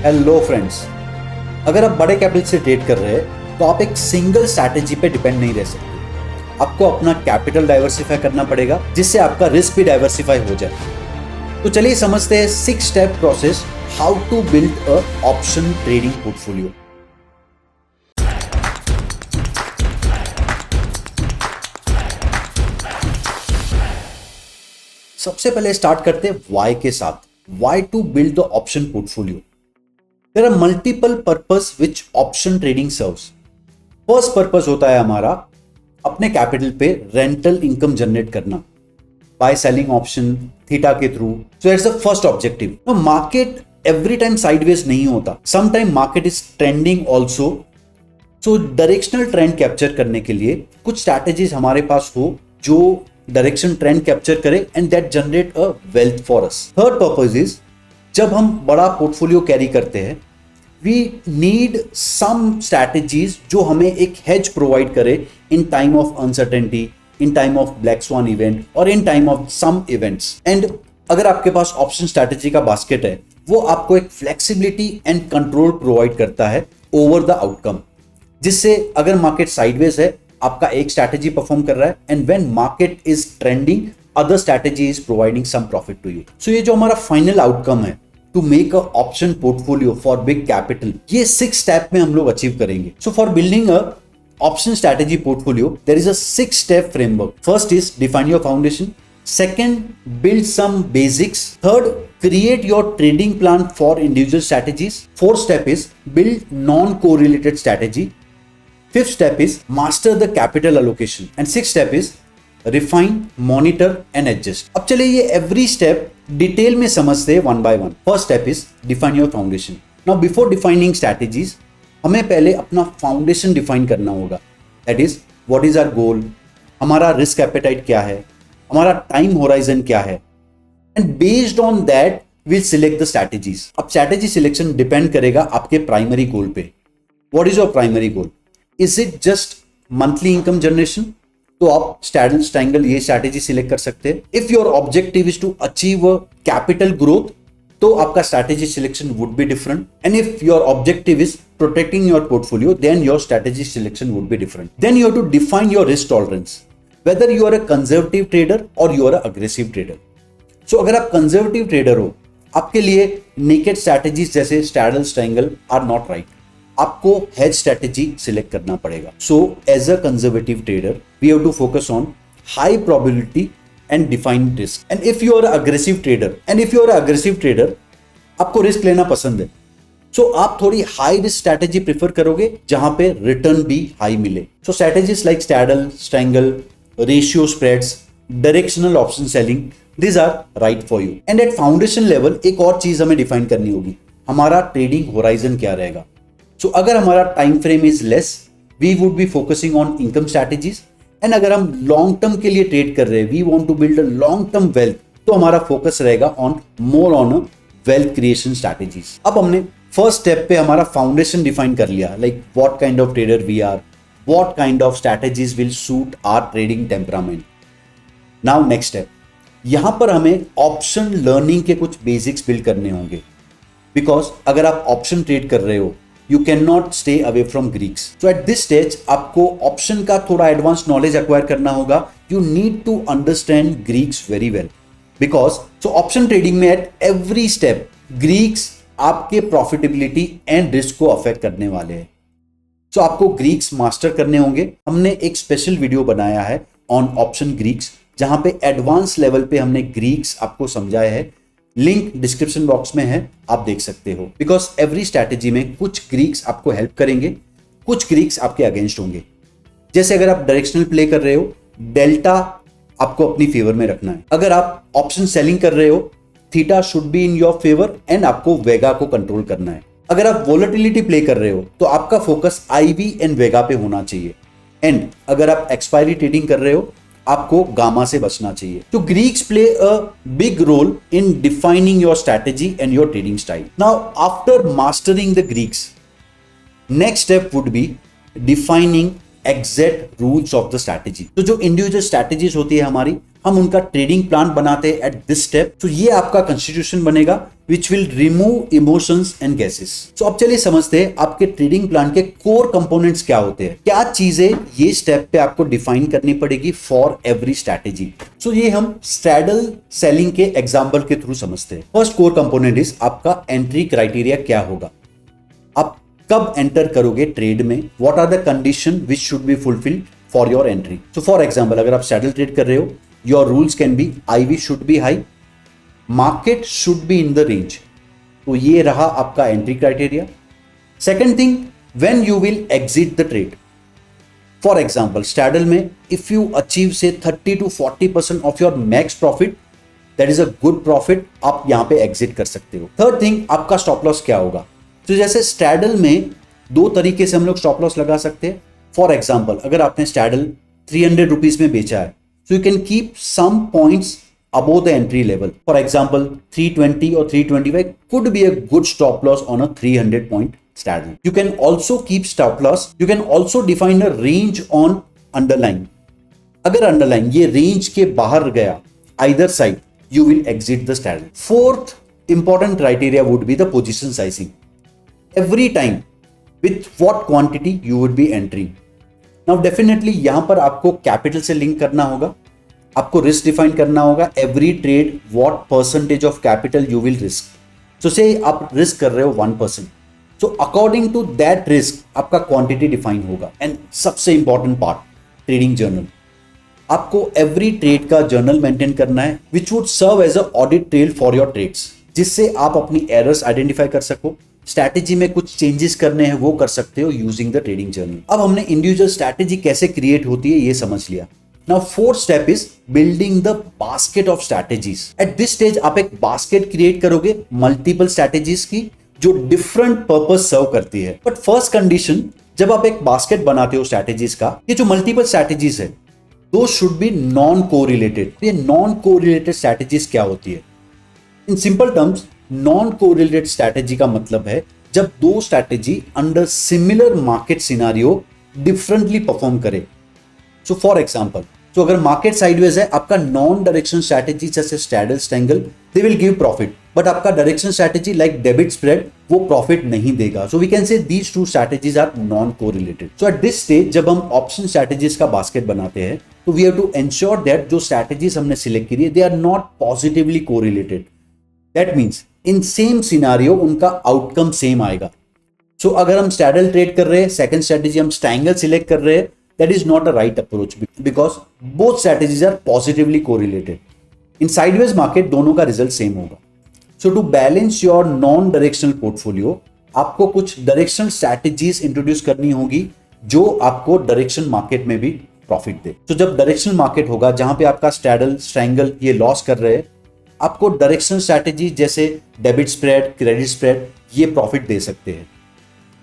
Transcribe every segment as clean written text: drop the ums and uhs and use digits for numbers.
Hello friends, अगर आप बड़े कैपिटल से ट्रेड कर रहे हैं तो आप एक सिंगल स्ट्रैटेजी पे डिपेंड नहीं रह सकते। आपको अपना कैपिटल डाइवर्सिफाई करना पड़ेगा जिससे आपका रिस्क भी डाइवर्सिफाई हो जाए। तो चलिए समझते हैं 6 step process how to build a option trading portfolio. सबसे पहले स्टार्ट करते हैं वाई के साथ। Why to build the option portfolio. There are multiple purpose which option trading serves. First purpose होता है हमारा अपने कैपिटल पे रेंटल इनकम जनरेट करना बाय सेलिंग ऑप्शन थीटा के थ्रू। So that's the first objective. No, market every time sideways नहीं होता, some time market is trending also. So directional trend capture करने के लिए कुछ स्ट्रैटेजीज हमारे पास हो जो डायरेक्शन ट्रेंड कैप्चर करे and that generate a wealth for us. Third purpose is, जब हम बड़ा पोर्टफोलियो कैरी करते हैं वी नीड सम स्ट्रैटेजीज जो हमें एक हेज प्रोवाइड करे in time of uncertainty, in time of black swan event और in time of some events. And अगर आपके पास ऑप्शन स्ट्रैटेजी का बास्केट है वो आपको एक फ्लेक्सिबिलिटी एंड कंट्रोल प्रोवाइड करता है ओवर द आउटकम, जिससे अगर मार्केट साइडवेज है आपका एक स्ट्रैटेजी परफॉर्म कर रहा है and when market is trending other strategy is providing some profit to you. So ये जो हमारा फाइनल आउटकम है to make a option portfolio for big capital, ये 6 स्टेप में हम लोग अचीव करेंगे। So for building a option strategy portfolio there is a 6 step framework. First is define your foundation, second build some basics, third create your trading plan for individual strategies, fourth step is build non correlated strategy, fifth step is master the capital allocation and sixth step is refine, monitor and adjust। अब चलिए ये every step detail में समझते हैं one by one. First step is define your foundation. Now before defining strategies हमें पहले अपना foundation define करना होगा। That is what is our goal, हमारा रिस्क एपेटाइट क्या है, हमारा टाइम होराइजन क्या है, and based on that will select the strategies. अब स्ट्रैटेजी सिलेक्शन डिपेंड करेगा आपके प्राइमरी गोल पे। What is your primary goal? Is it just monthly income generation? तो आप स्टैडल ट्रायंगल ये स्ट्रैटेजी सिलेक्ट कर सकते हैं। If your objective is to achieve capital growth तो आपका strategy selection would be different, and if your objective is protecting your portfolio then your strategy selection would be different. Then you have to define your risk tolerance, whether you are a conservative trader और you are a aggressive trader. So अगर आप conservative trader हो आपके लिए naked strategies जैसे straddle triangle are not right, आपको hedge strategy select करना पड़ेगा। So as a conservative trader we have to focus on high probability and defined risk. And if you are aggressive trader आपको risk लेना पसंद है, सो आप थोड़ी हाई रिस्क स्ट्रैटेजी प्रेफर करोगे जहां पे रिटर्न भी हाई मिले। So strategies like straddle triangle, ratio spreads, directional option selling, these are right for you। and at foundation level एक और चीज हमें डिफाइन करनी होगी, हमारा ट्रेडिंग होराइजन क्या रहेगा। सो अगर हमारा time frame is less we would be focusing on income strategies, and अगर हम लॉन्ग टर्म के लिए ट्रेड कर रहे हैं we want to build a long term wealth तो हमारा फोकस रहेगा on more on wealth creation strategies. अब हमने फर्स्ट स्टेप पे हमारा फाउंडेशन डिफाइन कर लिया, like what kind of trader we are, what kind of strategies will suit our trading temperament. Now next step, यहां पर हमें ऑप्शन लर्निंग के कुछ बेसिक्स बिल्ड करने होंगे, बिकॉज अगर आप ऑप्शन ट्रेड कर रहे हो you can not stay away from Greeks. So at this stage आपको ऑप्शन का थोड़ा एडवांस नॉलेज एक्वायर करना होगा। You need to understand Greeks very well, because so option trading में एट एवरी स्टेप ग्रीक्स आपके प्रॉफिटेबिलिटी एंड रिस्क को affect करने वाले हैं। सो आपको ग्रीक्स मास्टर करने होंगे। हमने एक स्पेशल वीडियो बनाया है ऑन ऑप्शन ग्रीक्स जहां पे एडवांस लेवल पे हमने ग्रीक्स आपको समझाया है, लिंक डिस्क्रिप्शन बॉक्स में है, आप देख सकते हो। बिकॉज एवरी स्ट्रैटेजी में कुछ ग्रीक्स आपको हेल्प करेंगे, कुछ ग्रीक्स आपके अगेंस्ट होंगे। जैसे अगर आप डायरेक्शनल प्ले कर रहे हो डेल्टा आपको अपनी फेवर में रखना है। अगर आप ऑप्शन सेलिंग कर रहे हो theta should be in your favour and आपको वेगा को कंट्रोल करना है। अगर आप वोलेटिलिटी प्ले कर रहे हो तो आपका फोकस आईवी एंड वेगा पे होना चाहिए। एंड अगर आप एक्सपायरी ट्रेडिंग कर रहे हो आपको गामा से बचना चाहिए। तो Greeks play a big role in defining your strategy and your trading style. Now after mastering the Greeks next step would be defining exact rules of the strategy. तो जो इंडिविजुअल स्ट्रैटेजीज होती है हमारी हम उनका ट्रेडिंग प्लान बनाते हैं at this step. तो ये आपका कॉन्स्टिट्यूशन बनेगा which will remove emotions and guesses. तो अब चलिए समझते हैं आपके ट्रेडिंग प्लान के कोर कंपोनेंट्स क्या होते हैं, क्या चीजें ये स्टेप पे आपको डिफाइन करनी पड़ेगी फॉर एवरी स्ट्रैटेजी। सो ये हम स्ट्रैडल सेलिंग के एग्जांपल के थ्रू समझते हैं। फर्स्ट कोर कंपोनेंट इज आपका एंट्री क्राइटेरिया क्या होगा, आप कब एंटर करोगे ट्रेड में, what are the condition which should be fulfilled for your entry. So for example अगर आप स्ट्रैडल ट्रेड कर रहे हो, your rules can be IV should be high, market should be in the range. तो ये रहा आपका entry criteria. Second thing, when you will exit the trade. For example straddle में इफ यू अचीव से 30 to 40% of your max profit, that is a good profit, आप यहां पे exit कर सकते हो। थर्ड थिंग, आपका स्टॉप लॉस क्या होगा। तो जैसे स्ट्रैडल में दो तरीके से हम लोग स्टॉप लॉस लगा सकते हैं। फॉर एग्जाम्पल अगर आपने स्ट्रैडल 300 रुपीज में बेचा है, so you can keep some points above the entry level. For example, 320 or 325 could be a good stop loss on a 300 point straddle. You can also keep stop loss. You can also define a range on underlying. अगर underlying ये range के बाहर गया either side, you will exit the straddle. Fourth important criteria would be the position sizing. Every time with what quantity you would be entering. Now definitely यहां पर आपको capital से link करना होगा, आपको रिस्क डिफाइन करना होगा। Every trade what percentage of capital you will risk. So say आप रिस्क कर रहे हो 1%, so according to that risk आपका क्वांटिटी डिफाइन होगा। एंड सबसे इंपॉर्टेंट पार्ट, ट्रेडिंग जर्नल। आपको एवरी ट्रेड का जर्नल मेंटेन करना है which would serve as a audit trail for your trades, जिससे आप अपनी एरर्स आइडेंटिफाई कर सको, स्ट्रैटेजी में कुछ चेंजेस करने हैं वो कर सकते हो यूजिंग द ट्रेडिंग जर्नल। अब हमने इंडिविजुअल स्ट्रैटेजी कैसे क्रिएट होती है ये समझ लिया। Now fourth step is building the basket of strategies. Eight this stage आप एक बास्केट क्रिएट करोगे मल्टीपल स्ट्रैटेजीज की जो डिफरेंट पर्पस सर्व करती है। बट फर्स्ट कंडीशन, जब आप एक बास्केट बनाते हो स्ट्रैटेजीज का, ये जो मल्टीपल स्ट्रैटेजीज है दो शुड बी नॉन कोरिलेटेड। ये नॉन कोरिलेटेड स्ट्रैटेजीज क्या होती है? In simple terms, non correlated strategy का मतलब है जब दो strategy under similar market scenario differently perform करे। सो फॉर एग्जांपल, तो अगर मार्केट साइडवेज है, आपका नॉन डायरेक्शन स्ट्रैटेजी जैसे straddle strangle they will give profit, but आपका direction strategy like debit spread वो प्रॉफिट नहीं देगा। So we can say these two strategies are non correlated. So at this stage जब हम option strategies का basket बनाते हैं तो we have to ensure that जो स्ट्रैटेजीज हमने सिलेक्ट करी है they are not positively correlated. That means in same scenario उनका आउटकम सेम आएगा। सो अगर हम स्ट्रैडल ट्रेड कर रहे हैं, सेकंड स्ट्रैटेजी हम स्ट्रैंगल सिलेक्ट कर रहे हैं, that is not a right approach because both strategies are positively correlated. In sideways market दोनों का रिजल्ट सेम होगा। So to balance your non directional portfolio आपको कुछ डायरेक्शनल स्ट्रैटेजीज इंट्रोड्यूस करनी होगी जो आपको डायरेक्शन मार्केट में भी प्रॉफिट दे। तो जब डायरेक्शनल मार्केट होगा जहां पे आपका स्ट्रैडल स्ट्रैंगल ये लॉस कर रहे हैं, आपको डायरेक्शनल स्ट्रैटेजी जैसे डेबिट स्प्रेड, क्रेडिट स्प्रेड ये प्रॉफिट दे सकते हैं,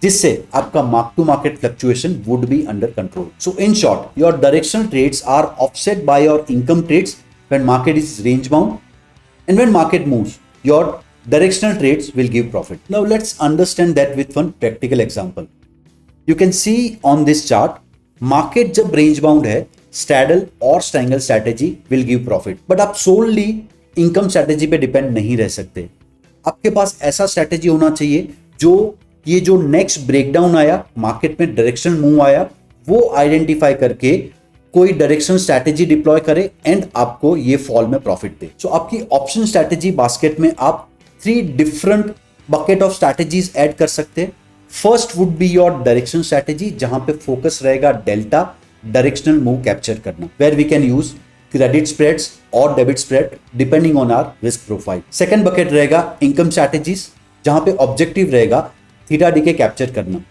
जिससे आपका mark to market fluctuation would be under control. So in short, your directional trades are offset by your income trades when market is range bound, and when market moves your directional trades will give profit. Now let's understand that with one practical example. You can see on this chart, market जब range bound है, straddle और strangle strategy will give profit. But आप solely income strategy पे depend नहीं रह सकते। आपके पास ऐसा strategy होना चाहिए जो ये जो next breakdown आया, market में directional move आया, वो identify करके कोई डायरेक्शन स्ट्रैटेजी डिप्लॉय करे एंड आपको ये फॉल में प्रॉफिट दे। सो आपकी ऑप्शन स्ट्रैटेजी बास्केट में आप 3 different bucket of strategies add कर सकते हैं। First would be your direction strategy, जहां पे फोकस रहेगा डेल्टा डायरेक्शनल मूव कैप्चर करना, where we can use credit spreads और debit spread depending on our risk profile. Second bucket रहेगा income strategies, जहां पे ऑब्जेक्टिव रहेगा थीटा डीके कैप्चर करना,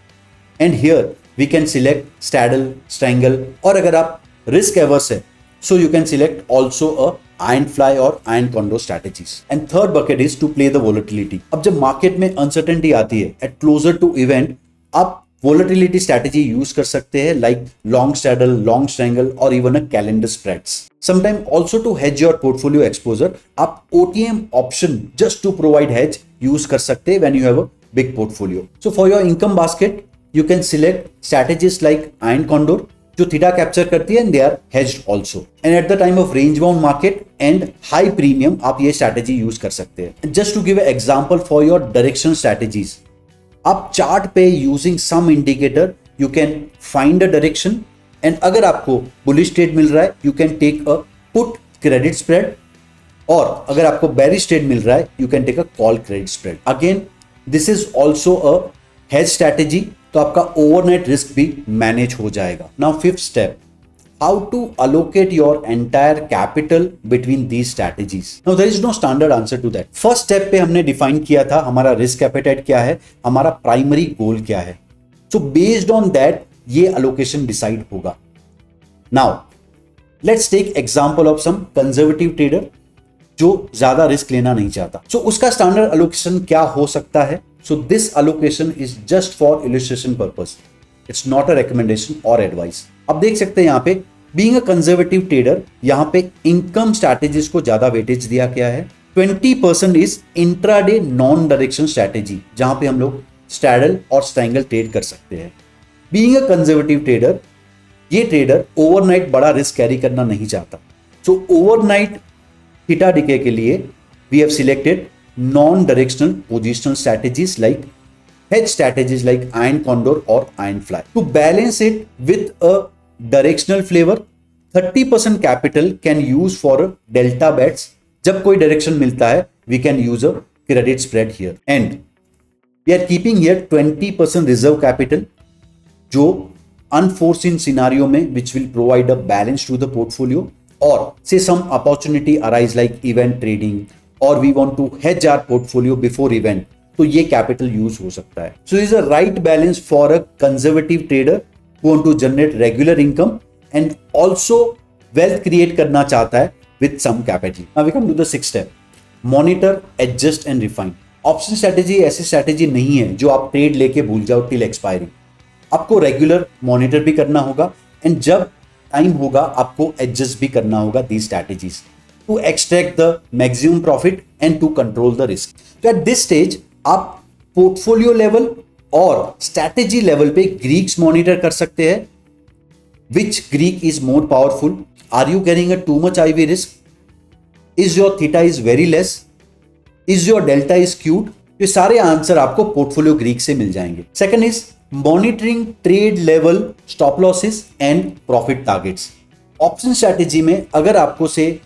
and here we can select straddle, strangle, और अगर आप रिस्क एवर्स है so you can select also a iron fly or iron condor strategies. And third bucket is to play the volatility. अब जब market में uncertainty आती है at closer to event, आप volatility strategy यूज कर सकते हैं like long straddle, long strangle or even a calendar spreads. Sometimes also to hedge your portfolio exposure, आप OTM option just to provide hedge use कर सकते हैं when you have a big portfolio. So for your income basket, you can select strategies like iron condor, जो theta capture करती है, and they are hedged also. And at the time of range bound market and high premium आप ये strategy use कर सकते हैं। Just to give an example for your direction strategies, आप chart पे using some indicator you can find a direction, and अगर आपको bullish trade मिल रहा है you can take a put credit spread, और अगर आपको बेरिश ट्रेड मिल रहा है you can take a call credit spread. Again this is also a hedge strategy, तो आपका ओवरनाइट रिस्क भी मैनेज हो जाएगा। Now fifth step, how to allocate your entire capital between these strategies. Now there is no standard answer to that. First step पे हमने define किया था हमारा रिस्क एपेटाइट क्या है, हमारा प्राइमरी गोल क्या है, सो बेस्ड ऑन दैट ये अलोकेशन डिसाइड होगा। Now let's take example of some conservative trader जो ज्यादा रिस्क लेना नहीं चाहता, सो उसका स्टैंडर्ड अलोकेशन क्या हो सकता है। So this allocation is just for illustration purpose, it's not a recommendation और एडवाइस। अब देख सकते हैं यहाँ पे बीइंग अ कंजर्वेटिव ट्रेडर, यहाँ पे इनकम स्ट्रैटेजीज को ज्यादा वेटेज दिया गया है। 20% is intraday non direction strategy, जहां पे हम लोग स्ट्रैडल और स्ट्रैंगल ट्रेड कर सकते हैं। बीइंग अ कंजर्वेटिव ट्रेडर, ये ट्रेडर ओवरनाइट बड़ा रिस्क कैरी करना नहीं चाहता, सो ओवरनाइट थीटा डिके के लिए we have selected non directional positional strategies like hedge strategies like iron condor or iron fly. To balance it with a directional flavor, 30% capital can use for a delta bets. जब कोई direction मिलता है we can use a credit spread here, and we are keeping here 20% reserve capital जो unforeseen scenario में which will provide a balance to the portfolio, or say some opportunity arise like event trading, or we want to hedge our portfolio before event, तो ये capital use हो सकता है। So is a right balance for a conservative trader who want to generate regular income and also wealth create करना चाहता है with some capital. Now we come to the sixth step, monitor, adjust and refine. Option strategy ऐसी strategy नहीं है जो आप trade लेके भूल जाओ टिल एक्सपायरी। आपको रेगुलर मॉनिटर भी करना होगा, एंड जब टाइम होगा आपको एडजस्ट भी करना होगा these strategies to extract the maximum profit and to control the risk. तो एट दिस स्टेज आप पोर्टफोलियो लेवल और स्ट्रैटेजी लेवल पे ग्रीक्स मॉनिटर कर सकते हैं। Which Greek is more powerful? Are you carrying a too much IV risk? Is your theta is very less? Is your delta is skewed? ये सारे answer आपको portfolio Greek से मिल जाएंगे। Second is monitoring trade level, stop losses and profit targets. Option strategy में अगर आपको से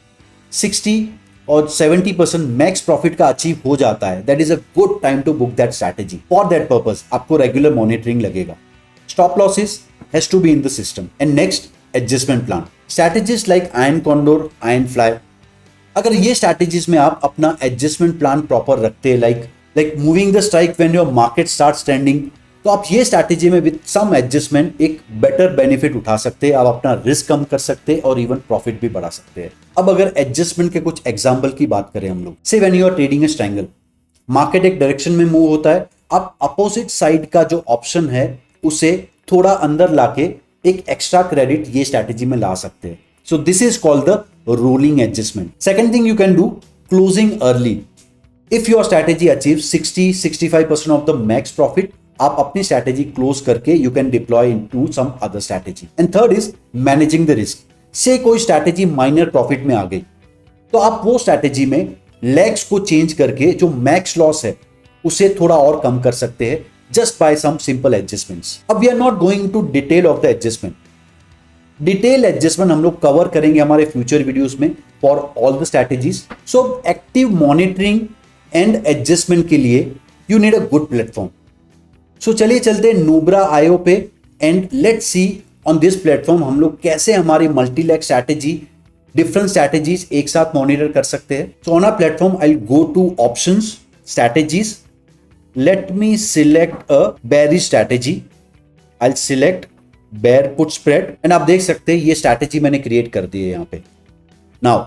60 और 70% मैक्स प्रॉफिट का अचीव हो जाता है, that is a good time to book that strategy. For that purpose आपको रेगुलर मॉनिटरिंग लगेगा। Stop losses has to be in the system, and next adjustment plan. Strategies like iron condor, iron fly, अगर ये strategies में आप अपना adjustment plan proper रखते हैं, like moving the strike when your market start trending, तो आप ये स्ट्रैटेजी में विद सम एडजस्टमेंट एक बेटर बेनिफिट उठा सकते हैं। आप अपना रिस्क कम कर सकते हैं और इवन प्रॉफिट भी बढ़ा सकते हैं। अब अगर एडजस्टमेंट के कुछ एग्जांपल की बात करें हम लोग, say when you are trading a triangle, market एक डायरेक्शन में मूव होता है, आप अपोजिट साइड का जो ऑप्शन है उसे थोड़ा अंदर लाके एक एक्स्ट्रा क्रेडिट ये स्ट्रैटेजी में ला सकते हैं। So this is called the rolling adjustment. Second thing you can do, closing early. If your strategy achieve 60-65% of the max profit, आप अपनी स्ट्रैटेजी क्लोज करके you can deploy into some other strategy. And third is managing the risk. Say कोई strategy minor profit में आ गई, तो आप वो strategy में लेग्स को चेंज करके जो मैक्स लॉस है उसे थोड़ा और कम कर सकते हैं just by some simple adjustments. अब we are not going to detail of the adjustment. Detail adjustment हम लोग कवर करेंगे हमारे फ्यूचर वीडियोस में for all the strategies. So active monitoring and adjustment के लिए you need a good platform. So चलिए चलते हैं नुब्रा आईओ पे, and let's see on this platform हम लोग कैसे हमारी मल्टीलेग स्ट्रैटेजी, डिफरेंट स्ट्रैटेजीज एक साथ मॉनिटर कर सकते हैं। So on our platform I will go to options, strategies, let me select a bearish strategy, I will select bear put spread, and आप देख सकते हैं ये स्ट्रैटेजी मैंने क्रिएट कर दी है यहाँ पे। Now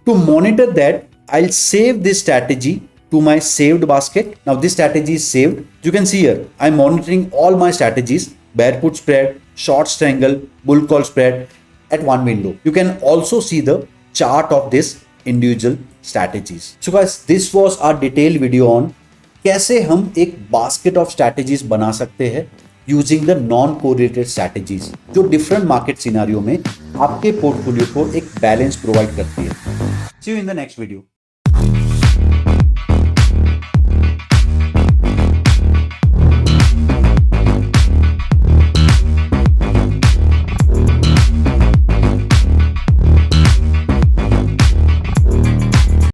to monitor that I will save this strategy to my saved basket. Now this strategy is saved. You can see here I'm monitoring all my strategies, bear put spread, short strangle, bull call spread at one window. You can also see the chart of this individual strategies. So guys, this was our detailed video on कैसे हम एक basket of strategies बना सकते हैं using the non correlated strategies, जो different market scenario में आपके portfolio को एक बैलेंस प्रोवाइड करती है। See you in the next video.